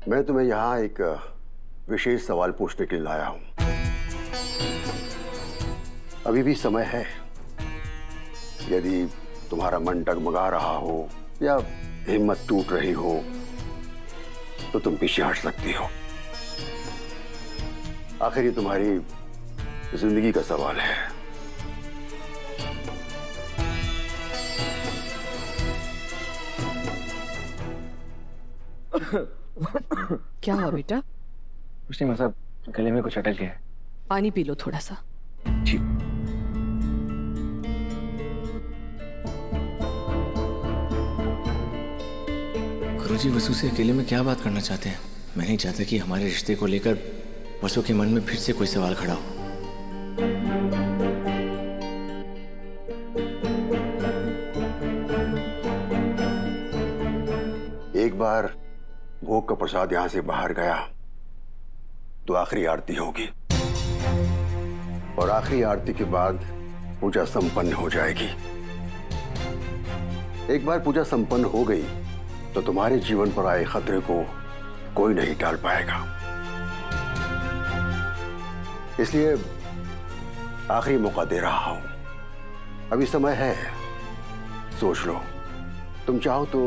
मैं तुम्हें यहाँ एक विशेष सवाल पूछने के लिए लाया हूं। अभी भी समय है। यदि तुम्हारा मन डगमगा रहा हो या हिम्मत टूट रही हो तो तुम पीछे हट सकती हो। आखिर ये तुम्हारी जिंदगी का सवाल है। क्या हुआ बेटा? कुछ नहीं मतलब गले में कुछ अटक गया है। पानी पी लो थोड़ा सा। जी। गुरुजी वसु से अकेले में क्या बात करना चाहते हैं? मैं नहीं चाहता कि हमारे रिश्ते को लेकर वसु के मन में फिर से कोई सवाल खड़ा हो। एक बार भोग का प्रसाद यहां से बाहर गया तो आखिरी आरती होगी और आखिरी आरती के बाद पूजा संपन्न हो जाएगी। एक बार पूजा संपन्न हो गई तो तुम्हारे जीवन पर आए खतरे को कोई नहीं टाल पाएगा। इसलिए आखिरी मौका दे रहा हूं। अभी समय है, सोच लो। तुम चाहो तो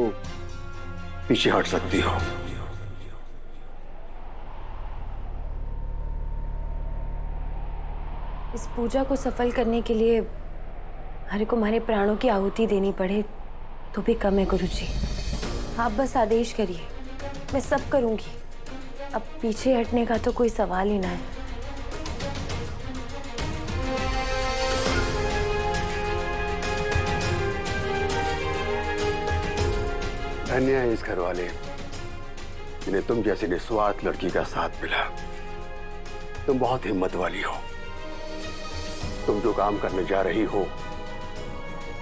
पीछे हट सकती हो। इस पूजा को सफल करने के लिए हरे को हमारे प्राणों की आहुति देनी पड़े तो भी कम है गुरुजी। आप बस आदेश करिए, मैं सब करूंगी। अब पीछे हटने का तो कोई सवाल ही ना है। धन्य है इस घर वाले जिन्हें तुम जैसी निस्वार्थ लड़की का साथ मिला। तुम बहुत हिम्मत वाली हो। तुम जो काम करने जा रही हो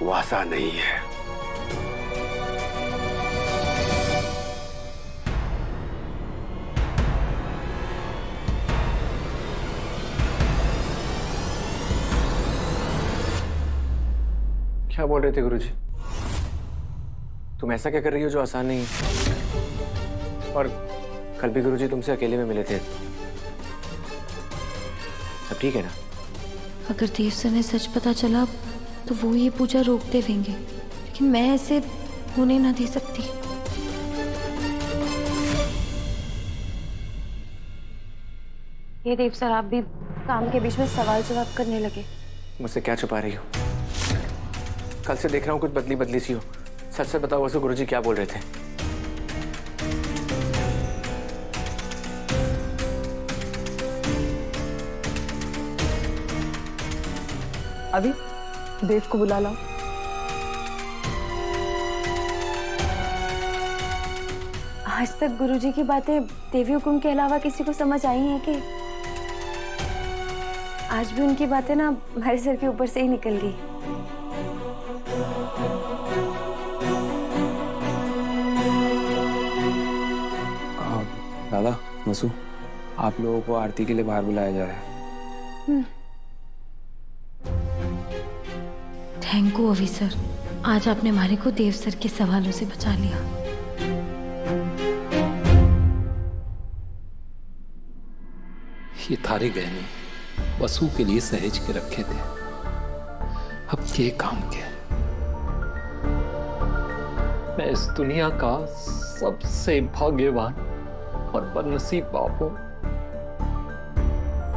वो आसान नहीं है। क्या बोल रहे थे गुरुजी? तुम ऐसा क्या कर रही हो जो आसान नहीं है? और कल भी गुरुजी तुमसे अकेले में मिले थे। सब ठीक है ना? अगर देव सर ने सच पता चला तो वो ये पूजा रोक देंगे, लेकिन मैं ऐसे होने ना दे सकती। ये देव सर, आप भी काम के बीच में सवाल जवाब करने लगे। मुझसे क्या छुपा रही हो? कल से देख रहा हूँ कुछ बदली बदली सी हो। सच से बताओ वसु, गुरुजी क्या बोल रहे थे? अभी देव को बुला लाओ। आज तक गुरुजी की बातें देवी हुकुम के अलावा किसी को समझ आई हैं कि आज भी उनकी बातें ना हमारे सर के ऊपर से ही निकल गई। दादा, वसु, आप लोगों को आरती के लिए बाहर बुलाया जा रहा है। थैंक यू अभी सर, आज आपने हमारे को देव सर के सवालों से बचा लिया। ये थारे गहने वसु के लिए सहेज के रखे थे, अब के काम के। मैं इस दुनिया का सबसे भाग्यवान और बदनसीब बाप हूं।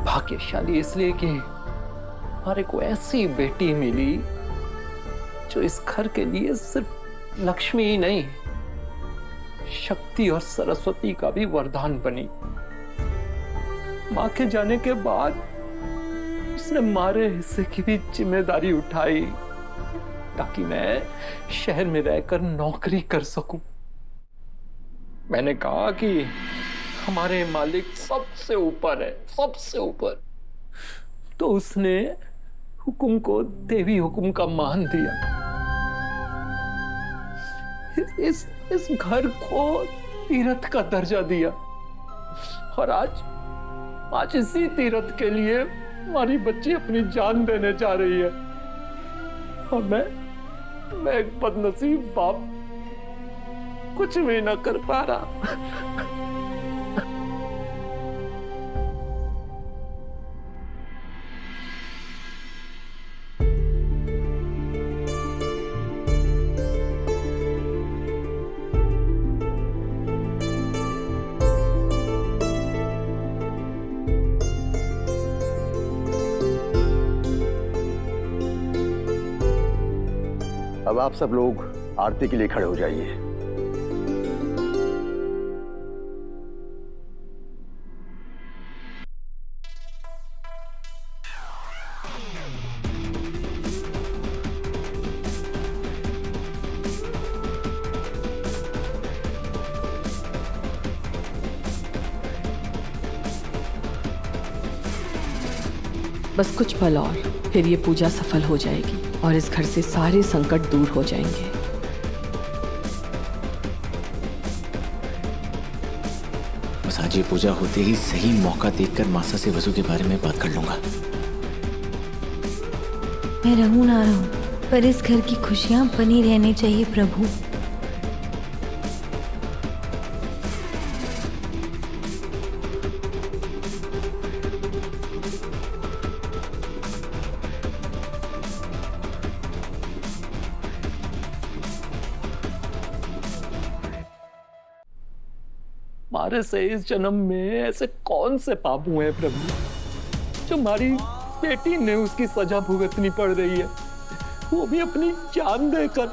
भाग्यशाली इसलिए कि हमारे को ऐसी बेटी मिली जो इस घर के लिए सिर्फ लक्ष्मी ही नहीं, शक्ति और सरस्वती का भी वरदान बनी। मां के जाने के बाद उसने हमारे हिस्से की भी जिम्मेदारी उठाई ताकि मैं शहर में रहकर नौकरी कर सकूं। मैंने कहा कि हमारे मालिक सबसे ऊपर है, सबसे ऊपर। तो उसने हुकुम को देवी हुकुम का मान दिया। इस घर को तीर्थ का दर्जा दिया और आज इसी तीर्थ के लिए हमारी बच्ची अपनी जान देने जा रही है और मैं एक बदनसीब बाप कुछ भी ना कर पा रहा। अब आप सब लोग आरती के लिए खड़े हो जाइए। बस कुछ पल और, फिर ये पूजा सफल हो जाएगी और इस घर से सारे संकट दूर हो जाएंगे। बस आज ये पूजा होते ही सही मौका देखकर मासा से वसु के बारे में बात कर लूंगा। मैं रहूं ना रहूं, पर इस घर की खुशियां बनी रहनी चाहिए प्रभु। हमारे से इस जन्म में ऐसे कौन से पाप हुए हैं प्रभु जो हमारी बेटी ने उसकी सजा भुगतनी पड़ रही है, वो भी अपनी जान देकर।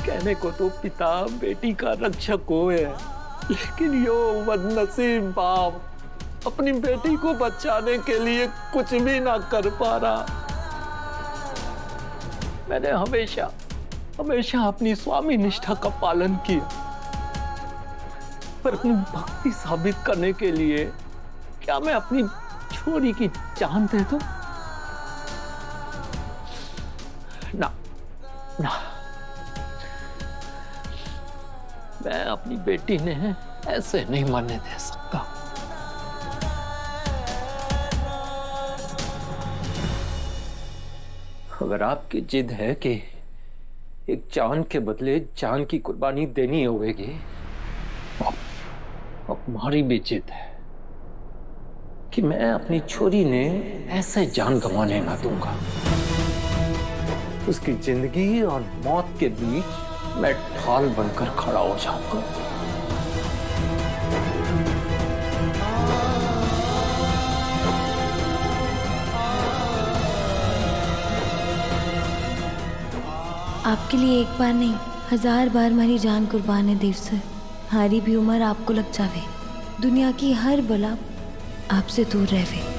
कहने को तो पिता बेटी का रक्षक हुए है, लेकिन यो बदनसीब बाप अपनी बेटी को बचाने के लिए कुछ भी ना कर पा रहा। मैंने हमेशा अपनी स्वामी निष्ठा का पालन किया, पर अपनी भक्ति साबित करने के लिए क्या मैं अपनी छोरी की जान दे दूं? ना ना, मैं अपनी बेटी ने ऐसे नहीं मरने दे सकता। अगर आपकी जिद है कि एक जान के बदले जान की कुर्बानी देनी होगी, अब हमारी भी जिद है कि मैं अपनी छोरी ने ऐसे जान गंवाने ना दूंगा। उसकी जिंदगी और मौत के बीच मैं ढाल बनकर खड़ा हो जाऊंगा। आपके लिए एक बार नहीं 1000 बार हमारी जान कुर्बान है देव सर। हमारी भी उम्र आपको लग जावे, दुनिया की हर बला आपसे दूर रहे।